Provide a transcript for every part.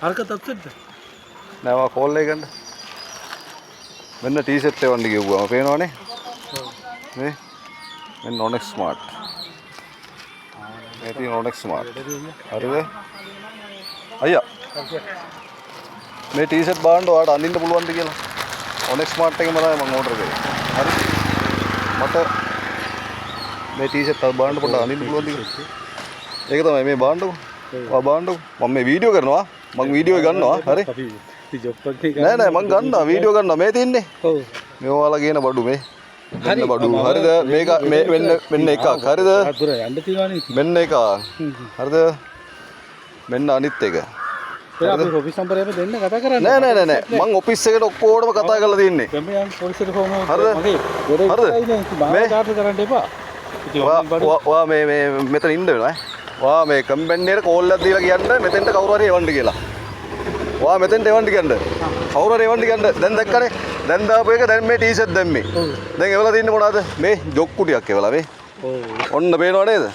අරක තත්ත්වෙද? නෑ මම කෝල් එක ගන්න. මෙන්න ටී-ෂර්ට් එක වන්න කිව්වම පේනවනේ. මේ මෙන්න Onex Smart. මේ තියෙන Onex Smart. හරිද? අයියා. මේ ටී-ෂර්ට් බලන්න ඔයාලට අඳින්න පුළුවන්ද කියලා. Onex Smart එකෙන් තමයි මම ඕඩර් කරේ. හරි. මට මේ ටී-ෂර්ට් අර බලන්න පොඩ්ඩක් අඳින්න පුළුවන්ද කියලා. ඒක තමයි මේ බලන්නකො. ඔයා බලන්නකො. මම මේ වීඩියෝ කරනවා. මම වීඩියෝ එක ගන්නවා. හරි. නෑ නෑ මං ගන්නවා වීඩියෝ ගන්නවා මේ තින්නේ. ඔව්. මේ ඔයාලා කියන බඩු මේ. මෙන්න බඩු. හරිද? මේක මේ මෙන්න එකක්. හරිද? අතුර යන්න තියවනේ. මෙන්න එක. හරිද? මෙන්න අනිත් එක. අපි ඔෆිස් නම්බර් එක දෙන්න කතා කරන්නේ. නෑ නෑ නෑ මං ඔෆිස් එකට ඔක්කොටම කතා කරලා තින්නේ. මම යන් පොලිසියට ෆෝන් එකක් හරිද? මේ කාටද කරන්න එපා. ඔයා මේ මෙතන ඉන්න වෙනවා ඈ. ඔයා මේ කම්පැනි එකට කෝල් එකක් දීලා කියන්න මෙතෙන්ට කවුරු හරි එවන්න කියලා. ඔයා මෙතෙන්ට එවන්න කියන්න. කවුරු හරි එවන්න කියන්න. දැන් දැක්කනේ. දැන් දාපු එක දැන් මේ ටී-ෂර්ට් දැම්මේ. දැන් එවලා තින්නේ මොනවද? මේ ජොක්කු ටිකක් එවලා මේ. ඔන්න පේනව නේද?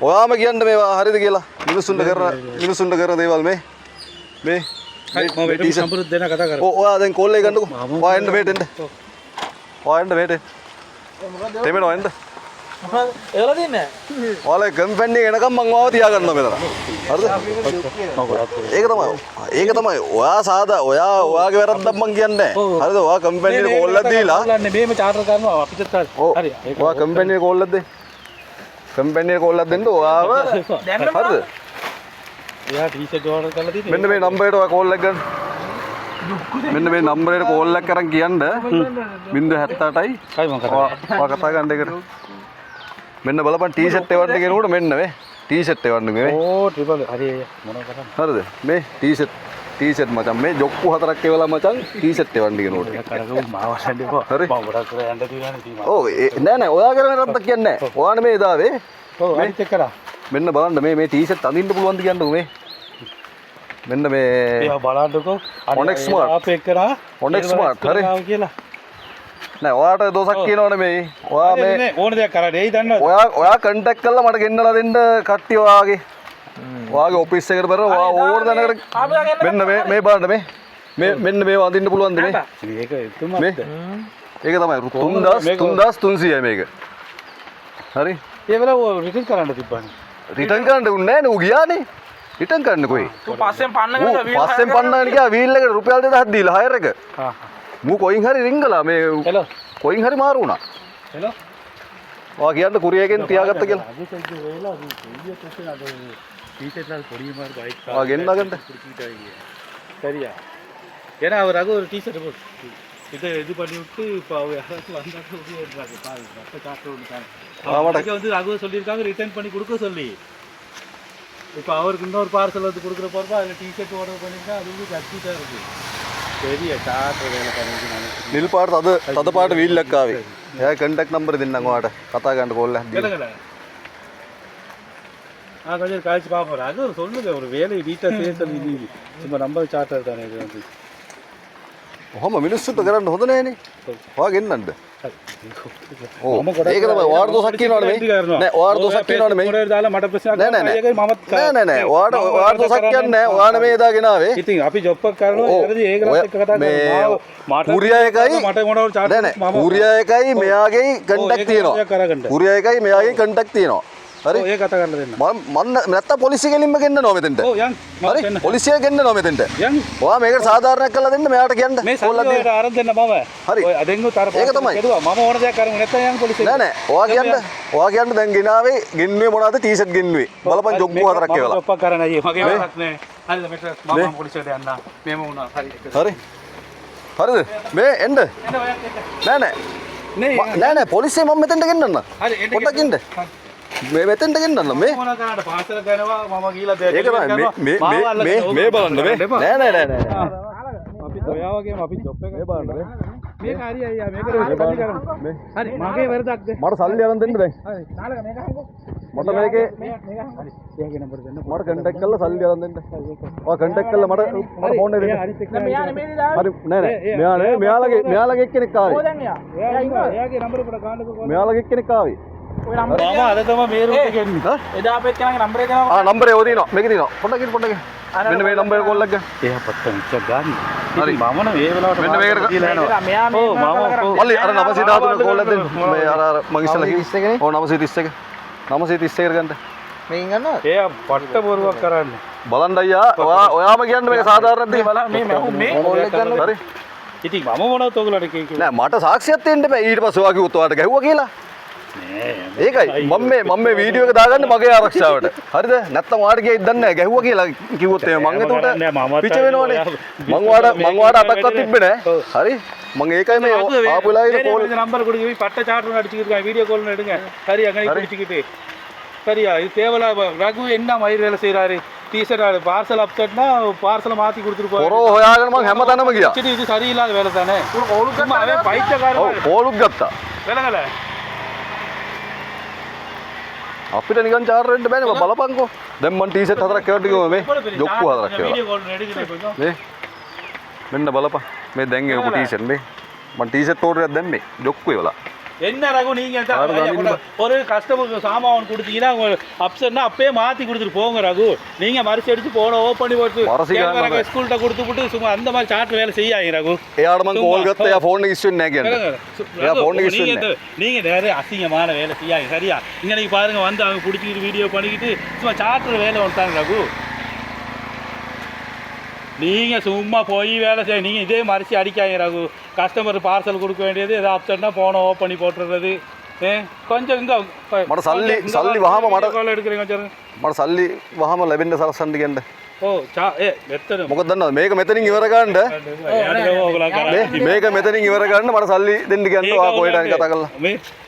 ඔයාම කියන්න මේවා හරිද කියලා. මිනිසුන්ට කරන දේවල් මේ. මේ මම ටී-ෂර්ට් නම්බර් දෙන්න කතා කරා. ඔයා දැන් කෝල් එක ගන්නකො. ඔයා එන්න මේට එන්න. ඔයා එන්න මේට. තෙමෙනව එන්න. මොකද එවලා තින්නේ? ඔයාලා කම්පැනි එක එනකම් මං ඔයාව තියාගන්නවා මෙතන. හරිද? ඒක තමයි. ඔයාගේ වැරද්දක් මං කියන්නේ නැහැ. හරිද? ඔයා කම්පැනි එකට කෝල් එකක් දීලා මේම චාටර් කරනවා අපිට හරි. ඔයා කම්පැනි එකට කෝල් එකක් දෙන්න. කම්පැනි එකට කෝල් එකක් දෙන්න ඔයාව හරිද? එයා ටී-ෂර්ට් ඕඩර් කරලා තියෙන්නේ. මෙන්න මේ නම්බරේට ඔයා කෝල් එකක් ගන්න. මෙන්න මේ නම්බරේට කෝල් එකක් කරන් කියන්න 078යි. කයි මම කතා ඔයා කතා ගන්න එකට. මෙන්න බලපන් ටී-ෂර්ට් එවන්න කෙනෙකුට මෙන්න මේ ටී-ෂර්ට් එවන්න මේ. ඕ ට්‍රිපල් හරි මොනවද කරන්නේ? හරිද? මේ ටී-ෂර්ට් මචං මේ ජොක්කු හතරක් එවලා මචං ටී-ෂර්ට් එවන්න කෙනෙකුට. කරගමු මාව වශයෙන් දෙපෝ. හරි. මම ගොඩක් කරලා යන්න තියෙනවා නේ. ඔව් නෑ නෑ ඔයා කරන රද්දක් කියන්නේ නෑ. ඔයානේ මේ දාවේ. ඔව් අනිත් එක කරා. මෙන්න බලන්න මේ ටී-ෂර්ට් අඳින්න පුළුවන්ද කියන්නකෝ මේ. මෙන්න මේ ඒවා බලන්නකෝ. Onex Smart. අපේ කරා. Onex Smart හරි. කියලා. නෑ ඔයාට දෝසක් කියනවනේ මේ. ඔයා මේ ඕන දෙයක් කරන්නේ. එයි දන්නවද? ඔයා කන්ටැක්ට් කරලා මට ගෙන්නලා දෙන්න කට්ටිය ඔයාගේ. ඔයාගේ ඔෆිස් එකට බර ඔයා ඕන දැනකට මෙන්න මේ බලන්න මේ මෙන්න මේව අඳින්න පුළුවන්ද මේ? ඒක එතුමත්. මේ ඒක තමයි 3300යි මේක. හරි. ඒ වෙලාව රිටර්න් කරන්න තිබ්බනේ. රිටර්න් කරන්න උන්නේ නෑනේ ඌ ගියානේ. රිටර්න් කරන්න කොයි? ඌ පස්සෙන් පන්නගෙන පස්සෙන් පන්නගෙන ගියා වීල් එකට රුපියල් 2000ක් දීලා හයර් එක. හා මූ කොයින් හරි රින්ගලා මේ හෙලෝ කොයින් හරි මාරු වුණා. හෙලෝ ඔයා කියන්න කුරියගෙන් තියාගත්ත කියලා. ඔයා ගෙන්නගන්න. சரியா ஏன்னா அவர் ரகு ஒரு டீ-ஷர்ட் போட்டு இதை இது பண்ணி விட்டு இப்போ அவர் யாராச்சும் வந்தாக்க இருக்காங்க பாருங்க மற்ற காட்டு ஒன்று வந்து ரகு சொல்லியிருக்காங்க ரிட்டர்ன் பண்ணி கொடுக்க சொல்லி இப்போ அவருக்கு இன்னொரு பார்சல் வந்து கொடுக்குற போகிறப்ப அதில் டீ-ஷர்ட் ஆர்டர் பண்ணியிருக்கா அது வந்து கட்டிதான் இருக்குது பெரிய காட்டு வேலை பண்ணிட்டு නිල් පාට තද පාට වීල් එකක් ආවේ. එයා කන්ටැක්ට් නම්බර් දෙන්නම් ඔයාට. කතා ගන්න කෝල් එකක් දීලා. கொஞ்சம் காய்ச்சி பார்ப்போம் அது ஒரு சொல்லுங்க ஒரு வேலையை நீட்டாக செய்ய சொல்லி சும்மா நம்பர் சார்ட்டர் தானே இது வந்து ඔහොම මිනිස්සුන්ට කරන්න හොඳ නෑනේ. ඔයා ගෙන්නන්න. ඔව්. ඒක තමයි ඔයාට දොසක් කියනවනේ මේ. නෑ ඔයාට දොසක් කියනවනේ මේ. මොඩර් දාලා මට ප්‍රශ්නයක් නෑ නෑ ඔයාට දොසක් කියන්නේ නෑ. ඔයානේ මේ දාගෙන ආවේ. ඉතින් අපි ජොබ් එකක් කරනවා ඒකදී ඒකලත් එක්ක කතා කරනවා. මාව කුරියා එකයි මට මොනවද චාට් නෑ කුරියා එකයි මෙයාගේ කන්ටැක්ට් තියෙනවා. කුරියා එකයි මෙයාගේ කන්ටැක්ට් තියෙනවා. හරි ඔය කතා කරලා දෙන්න. මම නැත්තම් පොලිසිය ගෙලින්ම ගෙන්නනවා මෙතෙන්ට. ඔව් යන්. හරි පොලිසිය ගෙන්නනවා මෙතෙන්ට. යන්. ඔයා මේකට සාධාරණයක් කරලා දෙන්න මෙයාට කියන්න. මේ සල්ලියට ආරම්භ දෙන්න මම. හරි. ඔය අදෙන්ගු තර ඒක තමයි. මම ඕන දෙයක් කරමු නැත්තම් යන් පොලිසියට. නෑ නෑ ඔයා කියන්න දැන් ගෙනාවේ ගෙන්නුවේ මොනවද ටී-ෂර්ට් ගෙන්නුවේ. බලපන් ජොබ්බු හතරක් කියලා. මම ඔප්පක් කරන්න අයියේ. මගේ වැඩක් නෑ. හරිද මෙතන මම පොලිසියට යන්න. මේම වුණා. හරි. හරි. හරිද? මේ එන්න. නෑ නෑ පොලිසිය මම මෙතෙන්ට ගෙන්නන්න. හරි එන්න. පොඩ්ඩක් ඉන්න. මේ මෙතෙන්ට ගෙන්නන්න මේ මොන කරාට පාසල කරනවා මම ගිහලා දෙයක් ඒක තමයි මේ බලන්න මේ නෑ අපි ඔයා වගේම අපි ජොබ් එක මේ බලන්න මේක හරි අයියා මේකට වැඩි කරමු හරි මගේ වැරදක්ද මට සල්ලි අරන් දෙන්න දැන් හරි නාලක මේක හංගෝ මට මේකේ හරි එයාගේ නම්බර දෙන්න මට කන්ටැක්ට් කරලා සල්ලි අරන් දෙන්න ඔයා කන්ටැක්ට් කරලා මට ෆෝන් එක දෙන්න හරි නෑ මෙයාලගේ එක්කෙනෙක් ආවේ එයාගේ නම්බර පොඩ ගන්නකෝ මෙයාලගේ එක්කෙනෙක් ආවේ මාමා අද තමයි මේ රූට් එක එන්නේ. එදා අපේ කෙනාගේ නම්බර් එක ආ නම්බරේ ඔය දිනවා මේක දිනවා පොඩ්ඩක් මෙන්න මේ නම්බරේ කෝල් එක එයා පත්ත මිච්ච ගන්න. හරි. ඉතින් මම නම් ඒ වෙලාවට මෙන්න මේකට දීලා යනවා. මෙයා මේ ඔව් මාමා මල්ලි අර 913 කෝල් එක දෙන්න මේ අර මං ඉස්සලා කිව්වේ ඔව් 931 931 ගන්න මේකින් ගන්නවා එයා පට්ට බොරුවක් කරන්නේ. බලන්න අයියා ඔයාම කියන්නේ මේක සාධාරණද බලන්න මේ කෝල් එක ගන්න හරි ඉතින් මම මොනවද ඔයගලට කිව්වේ? නෑ මට සාක්ෂියක් දෙන්න බෑ ඊට පස්සේ ඔයා කිව්වොත් ඔයාට ගැහුවා කියලා ඒකයි මම මේ වීඩියෝ එක දාගන්නේ මගේ ආරක්ෂාවට හරිද නැත්තම් ඔයාට ගියේ දන්නේ නෑ ගැහුවා කියලා කිව්වොත් එහෙම මං එතකොට පිට වෙනවනේ මං වාට අතක්වත් තිබ්බේ නෑ හරි මං ඒකයි මේ ආපු වෙලාවේ කෝල් நம்பர் கொடுங்க பட்ட சார்ட் அடிச்சுக்கிட்டு வீடியோ கால் எடுங்க சரியா கை பிடிச்சிக்கிட்டு சரியா இது தேவலா ரகு என்ன மயிர் வேலை செய்றாரு டீஷர்ட் பார்சல் அப்செட்னா பார்சலை மாத்தி கொடுத்துட்டு போறாரு පොරෝ හොයාගෙන මං හැමතැනම ගියා இது சரியில்லாத வேலை தானே சும்மா அவன் பைத்தியக்காரன் ඔව් කෝලුත් ගත්තා வேலைங்கள අපිට නිකන් චාර් වෙන්න බෑනේ බලපන්කෝ දැන් මං ටී-ෂර්ට් හතරක් කැවට ගිහුවා මේ ජොක්කු හතරක් කැවලා வீடியோ கால் எடுங்க கொஞ்சம் මේ මෙන්න බලපන් මේ දැන් එවපු ටී-ෂර්ට් මේ මං ටී-ෂර්ට් ඕඩර් එකක් දැම්මේ ජොක්කු ඒවලා என்ன ரகு நீங்க ஒரு கஸ்டமருக்கு சாமான் கொடுத்தீங்கன்னா அப்செட்னா அப்பயே மாத்தி கொடுத்துட்டு போங்க ரகு நீங்க மரிச்சு அடிச்சு போன ஓப்பன் பண்ணி போட்டு ஸ்கூல்கிட்ட கொடுத்து விட்டு சும்மா அந்த மாதிரி சாட் வேலை செய்யாங்க ரகு එයාට මං කෝල් ගත්තා එයා ෆෝන් එක ඉස්සු වෙන්නේ නැහැ කියන්නේ එයා ෆෝன் එක ඉස්සු වෙන්නේ நீங்க நிறைய அசிங்கமான வேலை செய்யாங்க சரியா இன்னைக்கு பாருங்க வந்து அவங்க பிடிச்சிக்கிட்டு வீடியோ பண்ணிக்கிட்டு சும்மா சாட்டுற வேலை வந்துட்டாங்க ரகு நீங்க சும்மா போய் வேலை செய்ய நீங்க இதே மரிச்சு அடிக்காங்க ரகு கஸ்டமர் பார்சல் கொடுக்க வேண்டியது ஏதாவது அப்செட்னா போன ஓப்பன் பண்ணி போட்டுறது கொஞ்சம் இங்க මට සල්ලි වහම கால் எடுக்கிறீங்க கொஞ்சம் මට සල්ලි වහම ලැබෙන්න සලස්සන්න කියන්න ஓ எத்தனை මොකද දන්නවද මේක මෙතනින් ඉවර ගන්න මේක මෙතනින් ඉවර ගන්න මට සල්ලි දෙන්න කියන්න ඔයා කොහෙට හරි කතා කරලා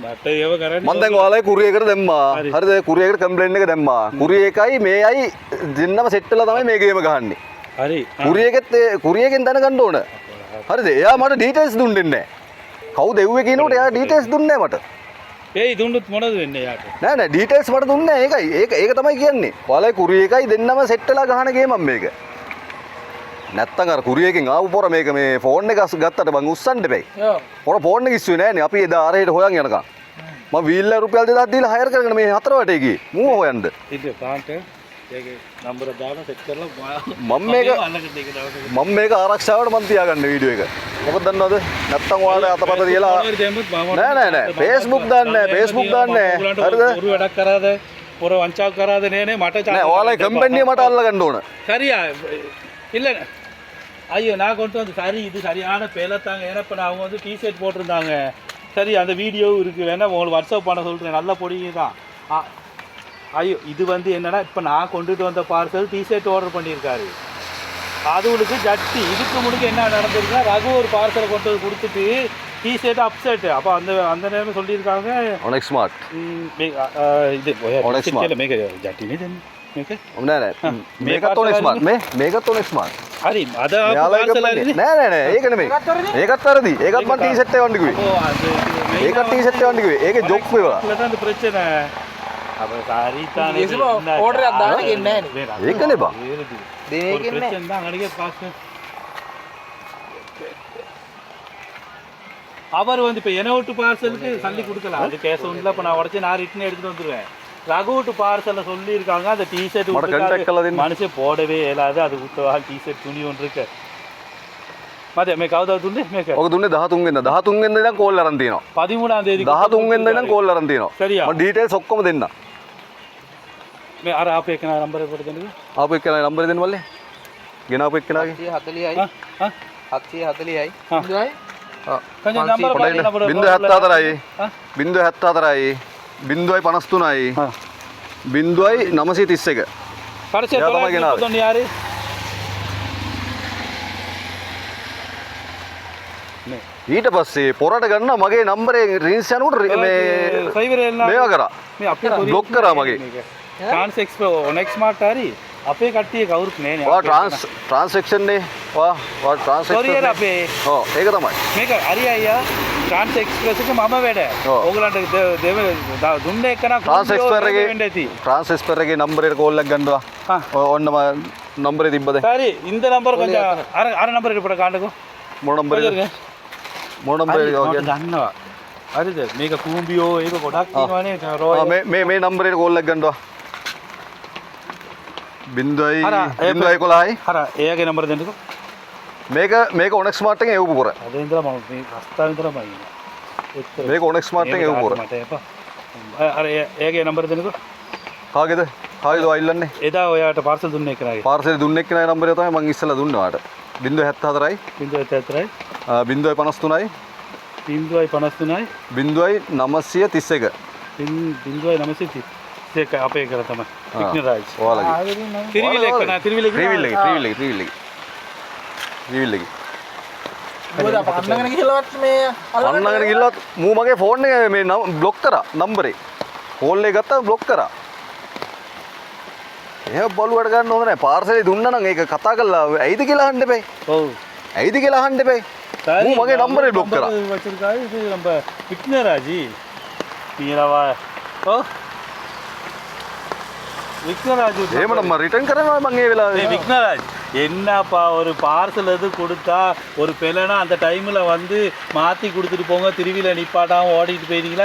මට ඒව කරන්නේ මම දැන් ඔයාලගේ කුරියකට දැම්මා හරිද කුරියකට කම්ප්ලේන්ට් එක දැම්මා කුරිය එකයි මේයි දෙන්නම සෙට් වෙලා තමයි මේ ගේම ගහන්නේ හරි කුරියකෙන් දැනගන්න ඕන හරිද එයා මට ඩීටේල්ස් දුන්නේ නැහැ කවුද එව්වේ කියනකොට එයා ඩීටේල්ස් දුන්නේ නැහැ මට ඒයි දුන්නොත් මොනවද වෙන්නේ යාට නෑ නෑ ඩීටේල්ස් මට දුන්නේ නැහැ ඒක තමයි කියන්නේ ඔයාලගේ කුරිය එකයි දෙන්නම සෙට් වෙලා ගහන ගේමක් මේක නැත්තම් අර කුරියකින් ආපු පොර මේක මේ ෆෝන් එක ගත්තට මං උස්සන්න බෑ පොර ෆෝන් එක ඉස්සුවේ නෑනේ අපි එදා ආරේට හොයන් යනකම් මම වීල්ල රුපියල් 2000 දීලා හයර් කරගෙන මේ හතර වටේ ගියේ මූව හොයන්න ඉතින් කාන්ට ඒකේ නම්බර දාලා සෙට් කරලා මම මේක ආරක්ෂාවට මන් තියාගන්න වීඩියෝ එක මොකද දන්නවද නැත්තම් ඔයාලා අතපත තියලා නෑ Facebook දාන්නේ හරිද ஒரு වැඩක් කරාද ஒரு වංචාවක් කරාද නේනේ මට නෑ ඔයාලා කම්පැනි මට අල්ල ගන්න ඕන சரியா இல்ல ஐயோ நான் கொண்டு வந்து சரி இது சரியான பேலத்தாங்க ஏன்னா இப்போ நான் அவங்க வந்து டிஷர்ட் போட்டிருந்தாங்க சரி அந்த வீடியோவும் இருக்குது வேணா உங்களுக்கு வாட்ஸ்அப் பண்ண சொல்கிறேன் நல்ல பொடிங்க தான் ஐயோ இது வந்து என்னன்னா இப்போ நான் கொண்டுட்டு வந்த பார்சல் டிஷர்ட் ஆர்டர் பண்ணியிருக்காரு அதுகளுக்கு ஜட்டி இதுக்கு முன்னாடி என்ன நடந்திருக்குன்னா ரகு ஒரு பார்சலை கொண்டு வந்து கொடுத்துட்டு டிஷர்ட் அப்செட் அப்போ அந்த நேரம் சொல்லியிருக்காங்க ஒனெக் ஸ்மார்ட் இது ஒனெக் ஸ்மார்ட் මේක ජටි නේද මේක නෑ මේකත් ඔනෙක් ස්මාර්ට් මේකත් ඔනෙක් ස්මාර්ට් හරි අද පාර්සල් හරිනේ නෑ ඒක නෙමෙයි ඒකත් වැරදි ඒකත් මම ටී-ෂර්ට් එක වන්න කිව්වේ ඒකත් ටී-ෂර්ට් එක වන්න කිව්වේ ඒකේ ජොක් වේවා ලතන්ද ප්‍රශ්න අපේ සාරිතානේ ඕඩර් එකක් දාන්න ගෙන්නේ නැහැ ඒකනේ බා දෙන්නේ ගෙන්නේ ප්‍රශ්න தான் அடிக்க பாஸ் அவர் வந்து இப்போ எனோட்டு பார்சலுக்கு சல்லி கொடுக்கலாம் அது கேஸ் ஒன்றில் இப்போ நான் உடச்சி நான் ரிட்டன் எடுத்துகிட்டு வந்துடுவேன் ரகுட்டு பார்சலில் சொல்லியிருக்காங்க அந்த டிஷர்ட் மனுஷன் போடவே இயலாது அது குத்தவால் டிஷர்ட் துணி ஒன்று இருக்கு මද මේ කවුද දුන්නේ මේක ඔක දුන්නේ 13 වෙනිදා 13 වෙනිදා ඉඳන් කෝල් අරන් තියෙනවා 13 தேதி 13 වෙනිදා ඉඳන් කෝල් අරන් තියෙනවා சரியா මම ඩීටේල්ස් ඔක්කොම දෙන්න මේ අර අපේ කෙනා නම්බර් එක පොඩ්ඩක් දෙන්නකෝ ආපු එක්කලා නම්බර් දෙන්න මල්ලේ ගෙනාපු එක්කලාගේ 740යි 740යි හා கொஞ்சம் நம்பர் பாருங்க 074යි 074යි 053යි 0931 කඩසේ තමයි යාරේ ඊට පස්සේ පොරට ගන්න මගේ නම්බරේ රින්ස් යනකොට මේ මේවා කරා මේ අපේ බ්ලොක් කරා මගේ ට්‍රාන්ස් එක්ස්පෝ ඔනෙක් ස්මාර්ට් හරි අපේ කට්ටිය කවුරුත් නෑනේ ඔයා ට්‍රාන්සැක්ෂන් නේ ඔයා ට්‍රාන්සැක්ෂන් කොරියර් අපේ ඔව් ඒක තමයි මේක හරි අයියා ට්‍රාන්ස් එක්ස්ප්‍රස් එක මම වැඩ ඕගලන්ට දෙව දුන්න එකන ට්‍රාන්ස් එක්ස්පර් එකේ නම්බර් එකට කෝල් එකක් ගන්නවා ඔන්න මම නම්බරේ තිබ්බද சரி இந்த நம்பர் கொஞ்சம் அரை நம்பர் போட காண்டுக்கோ මොන නම්බරේද මොන නම්බරේද ඔය දන්නවා හරිද මේක කූඹියෝ ඒක ගොඩක් තියෙනවානේ රෝය මේ නම්බරේට කෝල් එකක් ගන්නවා. 0 අර, 011යි. අර එයාගේ නම්බර දෙන්නකෝ මේක ඔනෙක් ස්මාර්ට් එකෙන් එවපු පොර. අද ඉඳලා මම මේ රස්තාව විතරමයි ඉන්නේ මේක ඔනෙක් ස්මාර්ට් එකෙන් එවපු පොර. මට එපා අර එයාගේ නම්බර දෙන්නකෝ කාගේද? කාගේද ඔයිල්ලන්නේ? එදා ඔයාට පාර්සල් දුන්නේ කරාගේ පාර්සල් දුන්නේ කෙනා නම්බරේ තමයි මම ඉස්සෙල්ලා දුන්නේ ඔයාට. 074යි 074යි 053යි 053යි 0931. 0930 ඒක අපේ කර තමයි වික්නරාජ් ඔයාලගේ. තිරිවිල එක නා තිරිවිල ත්‍රිවිල් එක. මොකද පන්නගෙන ගිහලවත් මේ අන්නගෙන ගිල්ලත් මූ මගේ ෆෝන් එක මේ බ්ලොක් කරා නම්බරේ. කෝල් එක ගත්තා බ්ලොක් කරා. එහෙම බලුවට ගන්න හොඳ නැහැ. පාර්සලේ දුන්නා නම් ඒක කතා කරලා ඇයිද කියලා අහන්න එපයි. ඔව් ඇයිද කියලා අහන්න එපයි. මූ මගේ නම්බරේ බ්ලොක් කරා. වචන කායි இது நம்ம விக்னராஜி நீரவா ஓ விக்னராஜ் එහෙම නම් මම රිටර්න් කරනවා මම ඒ වෙලාවේ. விக்னராஜ் என்னப்பா ஒரு பார்சல் எது கொடுத்தா ஒரு பெலனா அந்த டைமில் வந்து மாற்றி கொடுத்துட்டு போங்க திருவியில் நிப்பாட்டாமல் ஓடிட்டு போயிருந்தீங்களா